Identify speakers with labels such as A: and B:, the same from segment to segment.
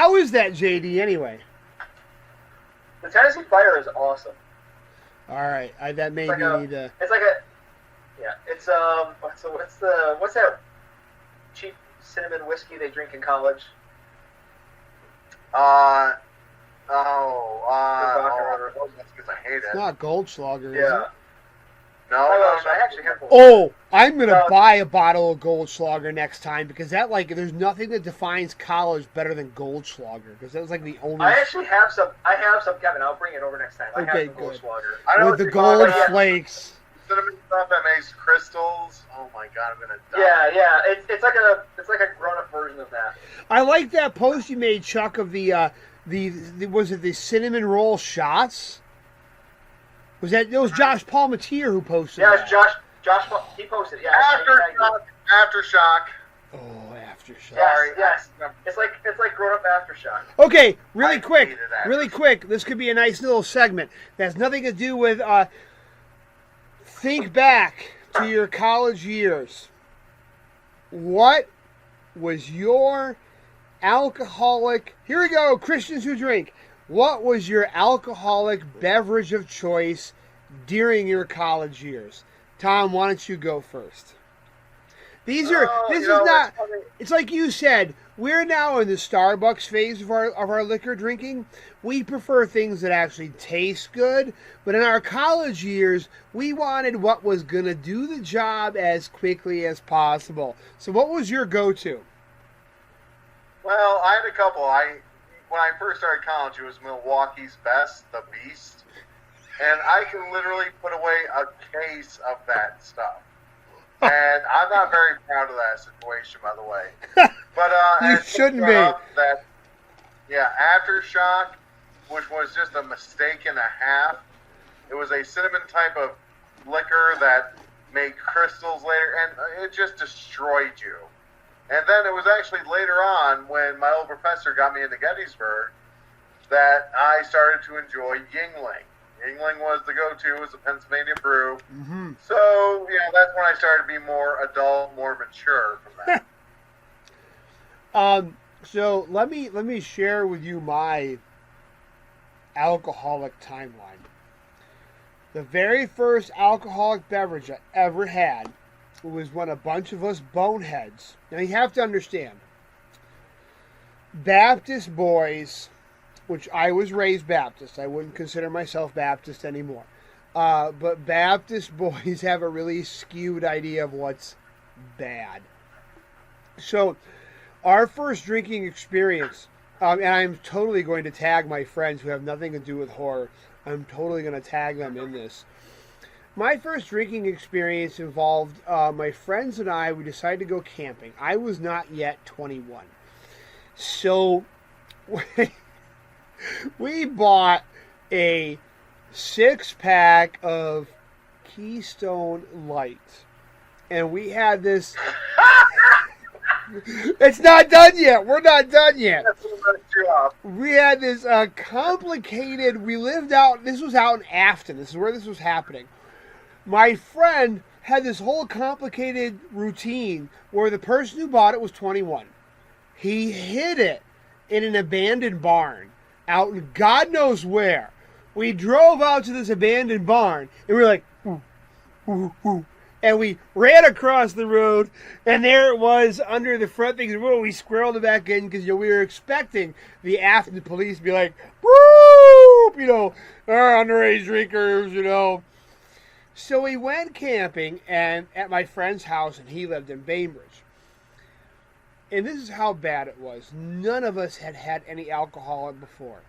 A: How is that, JD? Anyway.
B: The Tennessee Fire is awesome.
A: All right, that made me need to.
B: It's like a. Yeah, it's what's that cheap cinnamon whiskey they drink in college?
C: That's because I hate it.
A: It's not Goldschlager, is
B: Yeah.
A: it?
C: No,
B: I actually have one.
A: Oh, I'm gonna buy a bottle of Goldschlager next time because there's nothing that defines college better than Goldschlager because that was like the only.
B: I actually have some. I have some, Kevin. I'll bring it over next time. I
A: Okay,
B: have some
A: good.
B: Goldschlager.
C: I know
A: With the
C: what
A: gold
C: you're talking about.
A: flakes.
C: Cinnamon stuff that makes crystals. Oh my god, I'm gonna die.
B: Yeah. It's like a grown-up version of that.
A: I like that post you made, Chuck, of the was it the cinnamon roll shots? Was that it was Josh Palmatier who posted
B: Yeah,
A: that?
B: it's Josh. He posted. Yeah.
C: Aftershock.
A: Oh, aftershock.
B: Yes. It's like grown-up aftershock.
A: Okay, really quick.
C: hated that.
A: Really quick. This could be a nice little segment that has nothing to do with. Think back to your college years. What was your alcoholic? Here we go, Christians who drink. What was your alcoholic beverage of choice during your college years? Tom, why don't you go first? This is not. It's like you said. We're now in the Starbucks phase of our liquor drinking. We prefer things that actually taste good. But in our college years, we wanted what was going to do the job as quickly as possible. So what was your go-to?
C: Well, I had a couple. When I first started college, it was Milwaukee's Best, the Beast. And I can literally put away a case of that stuff. And I'm not very proud of that situation, by the way. But
A: You shouldn't be.
C: Aftershock, which was just a mistake and a half. It was a cinnamon type of liquor that made crystals later, and it just destroyed you. And then it was actually later on when my old professor got me into Gettysburg that I started to enjoy Yingling. Yingling was the go-to, it was a Pennsylvania brew.
A: Mm-hmm.
C: So, that's when I started to be more adult, more mature from that.
A: So let me share with you my alcoholic timeline. The very first alcoholic beverage I ever had was when a bunch of us boneheads. Now you have to understand, Baptist boys, which I was raised Baptist. I wouldn't consider myself Baptist anymore. But Baptist boys have a really skewed idea of what's bad. So our first drinking experience, and I'm totally going to tag my friends who have nothing to do with horror. I'm totally going to tag them in this. My first drinking experience involved my friends and I. We decided to go camping. I was not yet 21. So we bought a 6-pack of Keystone Light. And we had this... It's not done yet. We're not done yet. We had this complicated... We lived out... This was out in Afton. This is where this was happening. My friend had this whole complicated routine where the person who bought it was 21. He hid it in an abandoned barn out in God knows where. We drove out to this abandoned barn, and we were like, ooh, ooh, ooh. And we ran across the road, and there it was under the front thing. We squirreled it back in because we were expecting the Afton police to be like, whoop, underage drinkers, So we went camping and at my friend's house, and he lived in Bainbridge. And this is how bad it was. None of us had had any alcohol before.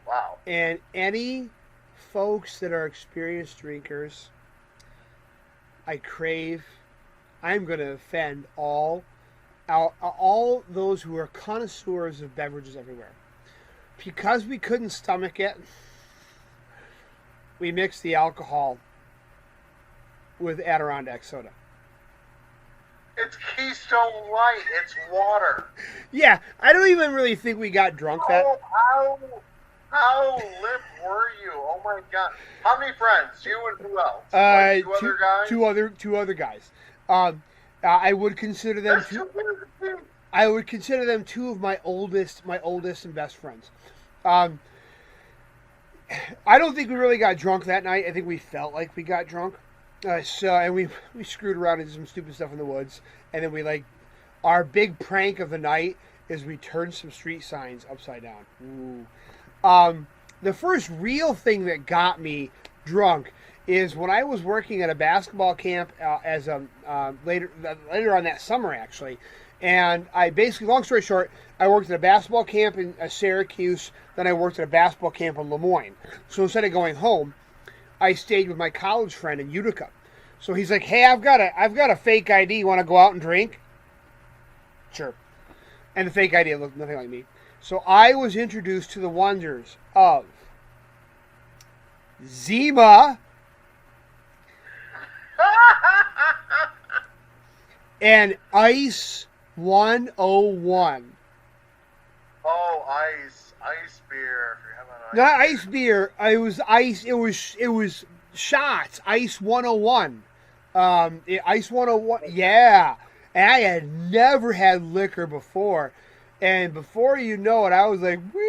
C: Wow.
A: And any folks that are experienced drinkers, I'm going to offend all those who are connoisseurs of beverages everywhere. Because we couldn't stomach it, we mixed the alcohol with Adirondack soda.
C: It's Keystone Light. It's water.
A: Yeah, I don't even really think we got drunk that.
C: How limp were you? Oh my god! How many friends? You and who else? Like two other guys.
A: Two other guys. I would consider them
C: That's too weird.
A: I would consider them two of my oldest and best friends. Um, I don't think we really got drunk that night. I think we felt like we got drunk. And we screwed around and did some stupid stuff in the woods. And then we our big prank of the night is we turned some street signs upside down. Ooh. The first real thing that got me drunk is when I was working at a basketball camp later on that summer, actually. And I basically, long story short, I worked at a basketball camp in Syracuse. Then I worked at a basketball camp in Lemoyne. So instead of going home, I stayed with my college friend in Utica. So he's like, "Hey, I've got a fake ID. You want to go out and drink?" Sure. And the fake ID looked nothing like me. So I was introduced to the wonders of Zima and Ice 101.
C: Oh, ice beer. If you're having
A: Not ice beer. It was ice. It was shots. Ice 101. Ice 101. Yeah. And I had never had liquor before. And before you know it, I was like, woo!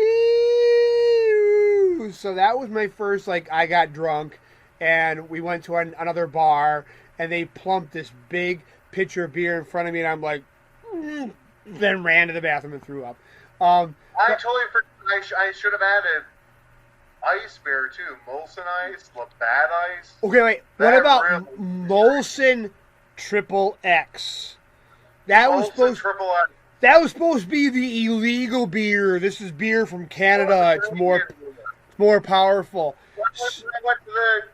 A: So that was my first, I got drunk. And we went to another bar. And they plumped this big pitcher of beer in front of me. And I'm like, then ran to the bathroom and threw up.
C: I totally forgot. I should have added ice beer, too. Molson Ice, Labatt Ice.
A: Okay, wait. What about Molson Triple X? That was supposed to be the illegal beer. This is beer from Canada. It's more powerful.
C: When I went to the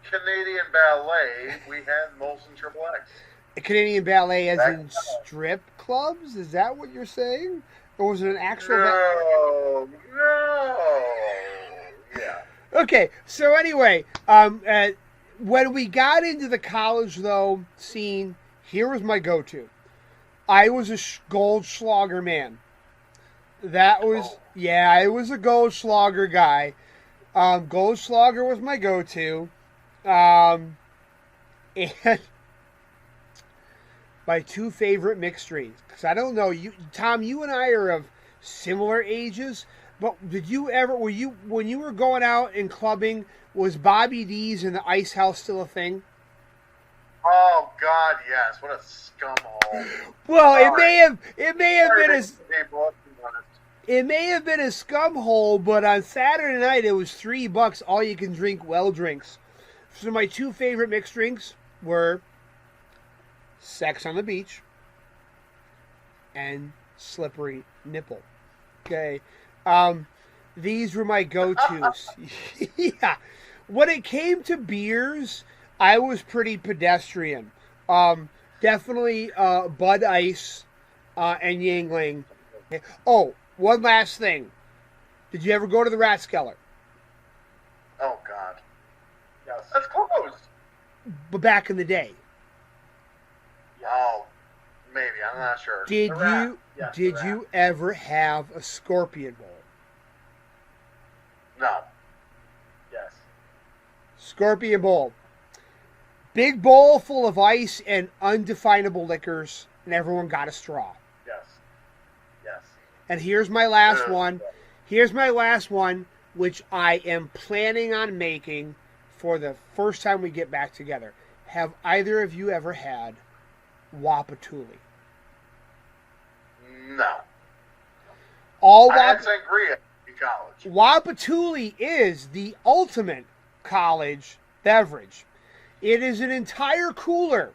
C: Canadian Ballet, we had Molson Triple X.
A: A Canadian Ballet as in strip clubs? Is that what you're saying? Or was it an actual...
C: No. Yeah.
A: Okay, so anyway, when we got into the college, though, scene, here was my go-to. I was a Goldschlager man. That was... Yeah, I was a Goldschlager guy. Goldschlager was my go-to. And my two favorite mixed drinks. Because I don't know, Tom, you and I are of similar ages, but did you ever, when you were going out and clubbing, was Bobby D's and the Ice House still a thing?
C: Oh God, yes! What a scumhole.
A: Well, it may have been a scum hole, but on Saturday night it was $3 all you can drink well drinks. So my two favorite mixed drinks were Sex on the Beach and Slippery Nipple. Okay. These were my go-tos. Yeah. When it came to beers, I was pretty pedestrian. Definitely Bud Ice and Yingling. Okay. Oh, one last thing. Did you ever go to the Rathskeller?
C: Oh, God. Yes. That's closed.
A: But back in the day.
C: Oh, maybe. I'm not sure.
A: Did you ever have a Scorpion Bowl?
C: No. Yes.
A: Scorpion Bowl. Big bowl full of ice and undefinable liquors, and everyone got a straw.
C: Yes. Yes.
A: And here's my last one. Here's my last one, which I am planning on making for the first time we get back together. Have either of you ever had Wapatuli?
C: No.
A: I
C: had sangria in college.
A: Wapatuli is the ultimate college beverage. It is an entire cooler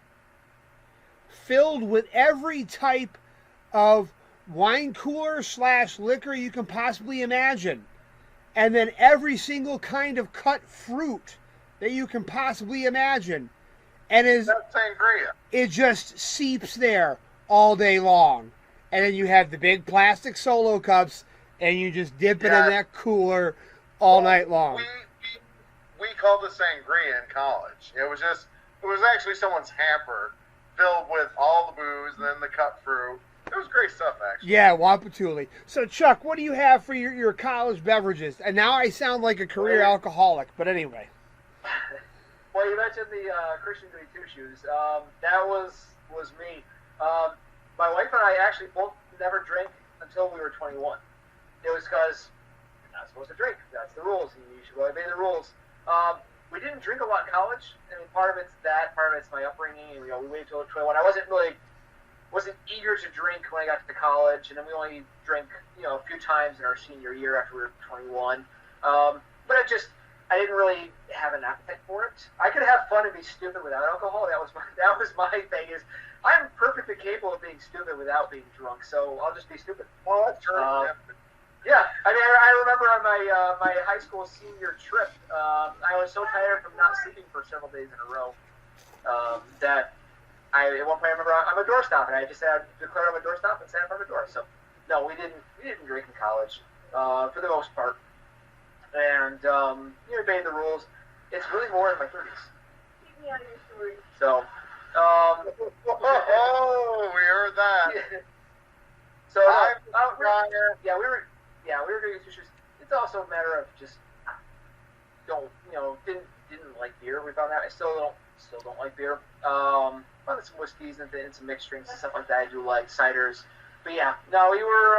A: filled with every type of wine cooler / liquor you can possibly imagine. And then every single kind of cut fruit that you can possibly imagine. And
C: That's sangria.
A: It just seeps there all day long. And then you have the big plastic Solo cups, and you just dip it in that cooler all night long.
C: We called it sangria in college. It was actually someone's hamper filled with all the booze and then the cut fruit. It was great stuff, actually.
A: Yeah, Wapatuli. So, Chuck, what do you have for your college beverages? And now I sound like a career alcoholic, but anyway.
B: Well, you mentioned the Christian Goody Two Shoes. That was me. my wife and I actually both never drank until we were 21. It was because you're not supposed to drink. That's the rules, and you should obey the rules. We didn't drink a lot in college. I mean, part of it's that, part of it's my upbringing. We waited till 21. I wasn't eager to drink when I got to college, and then we only drank, a few times in our senior year after we were 21. But I didn't really have an appetite for it. I could have fun and be stupid without alcohol. That was my thing. Is I'm perfectly capable of being stupid without being drunk, so I'll just be stupid.
C: Well, that's true.
B: Yeah, I mean, I remember on my high school senior trip, I was so tired from not sleeping for several days in a row that at one point I remember I'm a doorstop, and I just said declared I'm a doorstop and sat in front of the door. So no, we didn't drink in college for the most part, and obeyed the rules. It's really more in my 30s. Keep me on your story. So.
C: We heard that.
B: So we were going to issues. It's also a matter of just didn't like beer. We found out I still don't like beer. Found some whiskeys and some mixed drinks and stuff like that. I do like ciders, but yeah, no, we were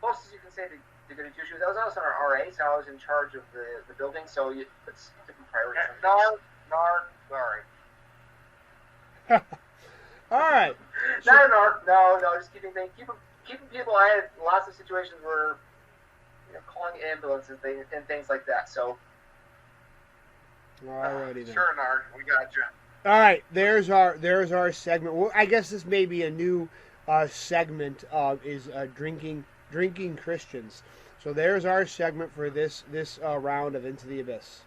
B: close as you can say to good two shoes. I was also in our RA, so I was in charge of the building. So it's different priorities.
C: Sorry.
A: All right.
B: Not an arc. No, just keeping people. I had lots of situations where calling ambulances and things like that. So.
A: Alrighty then.
C: Sure, Nard, we got you.
A: All right, there's our segment. Well, I guess this may be a new segment is drinking Christians. So there's our segment for this round of Into the Abyss.